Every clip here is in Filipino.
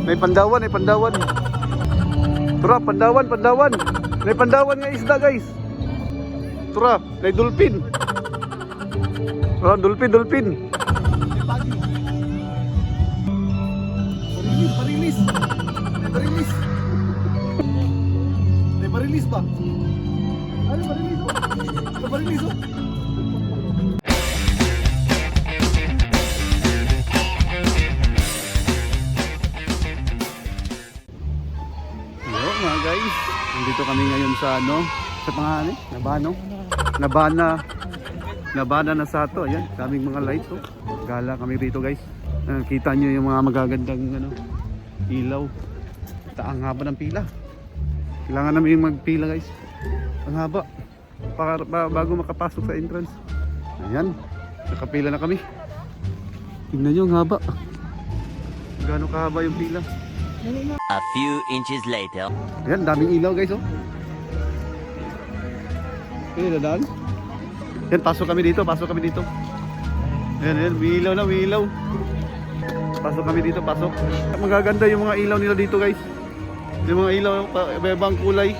May pandawan, may pandawan. Tura, pandawan, pandawan. May pandawan nga isda, guys. Tura, may dolphin. Oh, dolphin, dolphin. Parilis. May parilis. May parilis ba? Ano parilis? May parilis, oh. Mga guys, nandito kami ngayon sa sa pangalan, Nabana na Sato. Ayan, daming mga lights, oh. Gala kami rito, guys. Kita nyo yung mga magagandang ilaw. Ang haba ng pila. Kailangan namin magpila, guys. Ang haba para bago makapasok sa entrance. Ayan, nakapila na kami. Tingnan nyo, ang haba. Gaano kahaba yung pila. A few inches later. Ayan, daming ilaw, guys, oh. Ayan, dadaan. Ayan, pasok kami dito. Ayan, may ilaw na, may ilaw. Pasok kami dito, pasok. Magaganda yung mga ilaw nila dito, guys. Yung mga ilaw, iba-ibang kulay.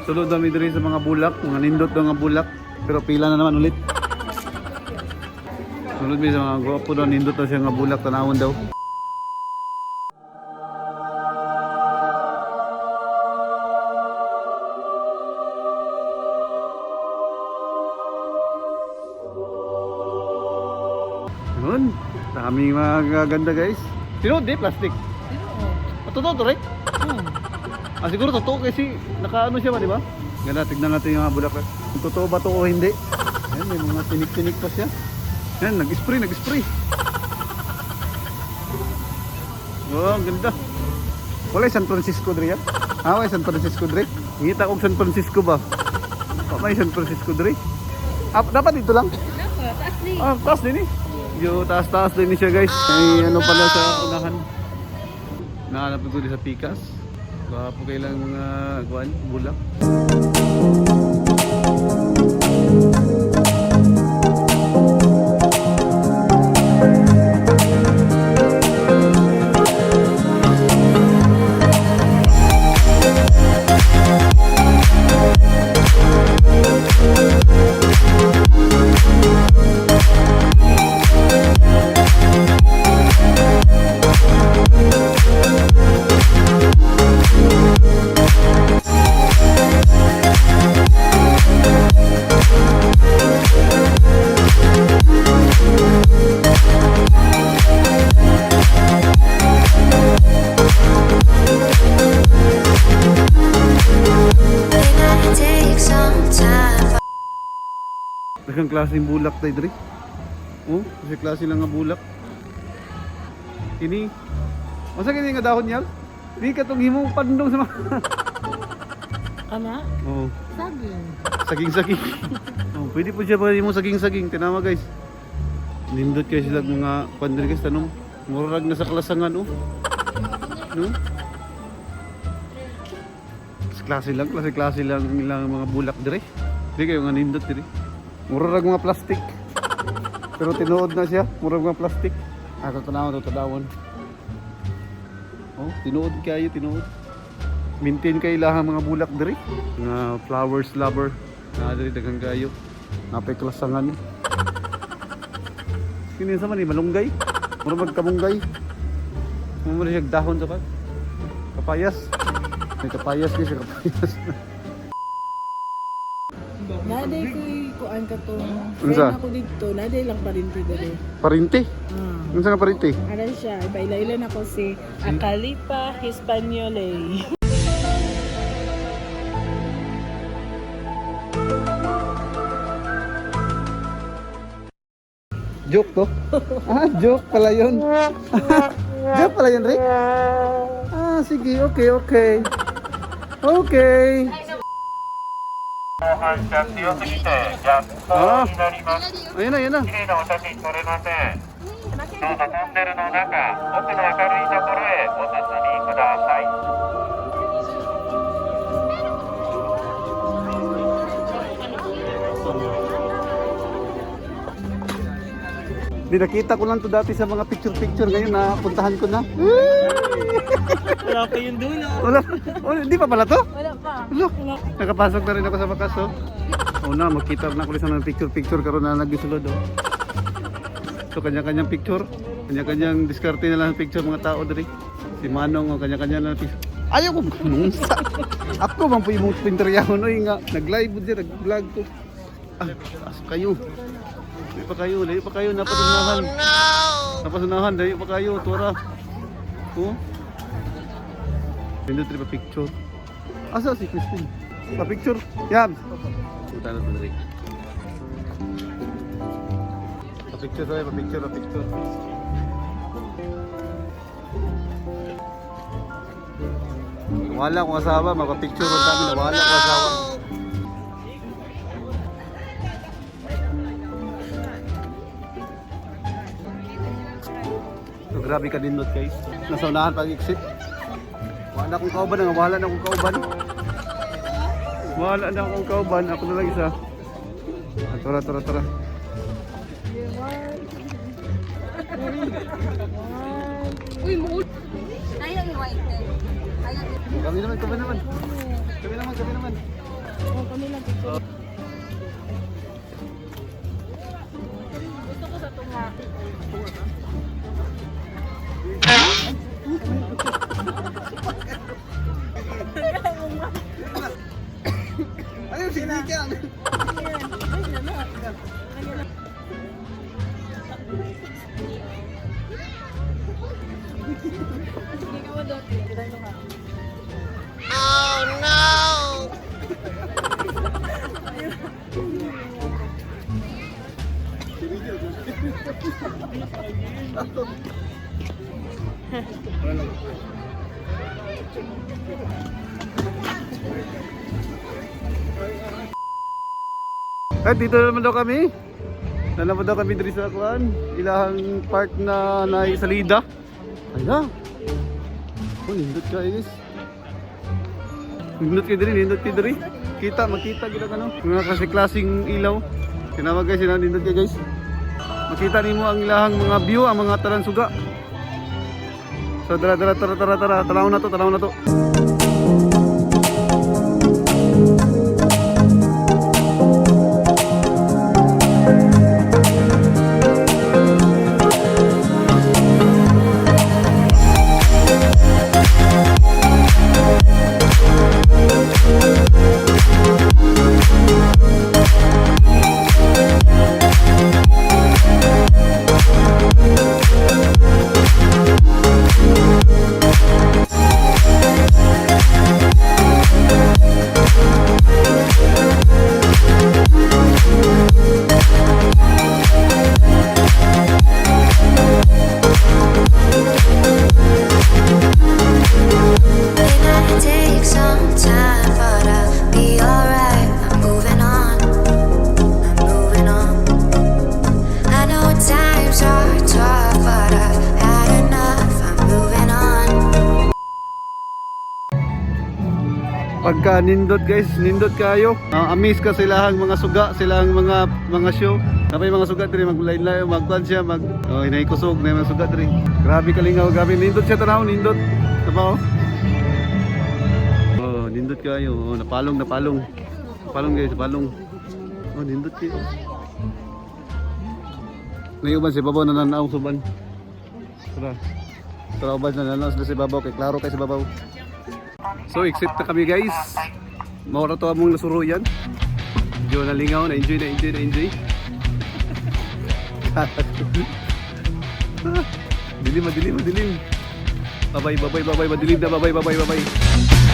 Sulod kami diri sa mga bulak, mga nindot ng mga bulak, pero pila na naman ulit. Sulod mi sa mga gwapo daw, nindot na siya nga bulak, tanawon daw. Yun, daming mga ganda, guys. Sino di plastic? Totoo to, right? Siguro totoo kasi nakaano siya ba, di ba? Ganda, tignan natin yung mga bulak. Kung totoo ba to o hindi. Ayan, may mga tinik-tinik pa siya. Ayan, nag-spray. Oh, ang ganda. Wala San Francisco dre yan? Wala San Francisco dre? Ngita kong San Francisco ba? May San Francisco dre? Dapat dito lang? Dapat, taas din eh. Yo, taas din siya, guys. May ano pala sa unahan. Nahanap ko din sa Pikas. Baka po kailang mga bulak. Daghang klaseng bulak tayo diri. Oh, kasi klase lang nga bulak. Kini. Masa kini nga dahon niya? Di ka tong himong pandong sa mga. Ana? Oh. Saging. Saging-saging. Oh, pwede po siya pa himong saging-saging. Tinama, guys. Nindot kayo sila mga pandiri, guys, tanong. Murag na sa klasangan, oh. No? klase lang ilang mga bulak dire. Di kayo nga nindot dire. Mura rag mga plastic. Pero tinuod na siya, mura rag mga plastic. Ako tanawon to tadawon. Oh, tinuod kayo, tinuod. Maintain kay lahang mga bulak dire. Nga flowers lover. Na dire daghang kayo. Napay klasangan. Kini sa man malunggay. Mura magkamunggay. Mura siya dahon sa pag. Kapayas. May kapayas niya siya, kapayas. Naday ko'y kuan ka to. Unsa? Friend ako dito. Naday lang pa rin dito. Parinti. Unsa nga parinti? Ano siya? Ipailailan ako si Acalipa Hispaniole. Joke to? Joke pala yun. Joke pala yun, Rick? Sige, okay. Okay. Ayan na. 綺麗なお写真撮れません。どうぞトンネルの中、奥の明るいところへお進みください。 Di nakita ko lang to dati sa mga picture ngayon na puntahan ko na. Wala pa yung dulo. Wala. Di pa pala to? Wala pa. Look, nakapasok na rin ako sa bakas oh. Una, makita na ko sa ng picture karon na nagbisulod oh. So kanya-kanyang picture, kanya-kanyang diskarte na lang ng picture mga tao diri. Si Manong oh, kanya-kanya na picture. Ayaw ko manungsa. Ako man po yung pinteryahon oy nga nag-live din, nag-vlog ko. Taas kayo. Layo pa kayo, napasunahan. Oh no! Napasunahan, layo pa kayo, tura. Oh. Pindot rin pa picture. Asa si Christine? Pa picture. Yab. Punta na ito rin. Pa picture tayo, pa picture. Wala akong asawa, mapapicture ang dami na wala akong asawa. So, grabe ka din not guys. Nasa unahan pag-exit. Wala akong kauban. Wala na akong kauban. Ako na lang isa. Tara. Uy, mo. Ayaw yung white. Kami naman. Oh, kami lang picture. Gusto ko sa tunga. Ayaw, sige ka. Oh no! Dito naman daw kami. Nanaman daw kami dito sa kuan. Ilahang park na salida. Ala. Oh, nindot ka guys. Nindot ka diri. Makita gila ano. Mga klaseng ilaw. Tinawag guys, nindot ka guys. Makita nimo ang ilahang mga view, ang mga talansuga. So tara. Tanaw na to. Pagka nindot guys, nindot kayo. Amaze ka silang mga suga, silang mga show. Napay mga suga diri maglain-lain, magkuan siya, hinay kusog na mga suga diri. Grabe kalingaw, grabe nindot siya tanaw, nindot. Tabaw. Oh, nindot kayo. Oh, napalong. Napalong guys, napalong. Oh, nindot kayo. Nayuban si babaw na nananaw suban. Tara ubad na nananaw sila si babaw kay klaro kay si babaw. So exit na kami guys. Maura to among nasuro yan. Medyo nalingaw, na-enjoy. Dilim. Bye-bye, madilim na, bye-bye.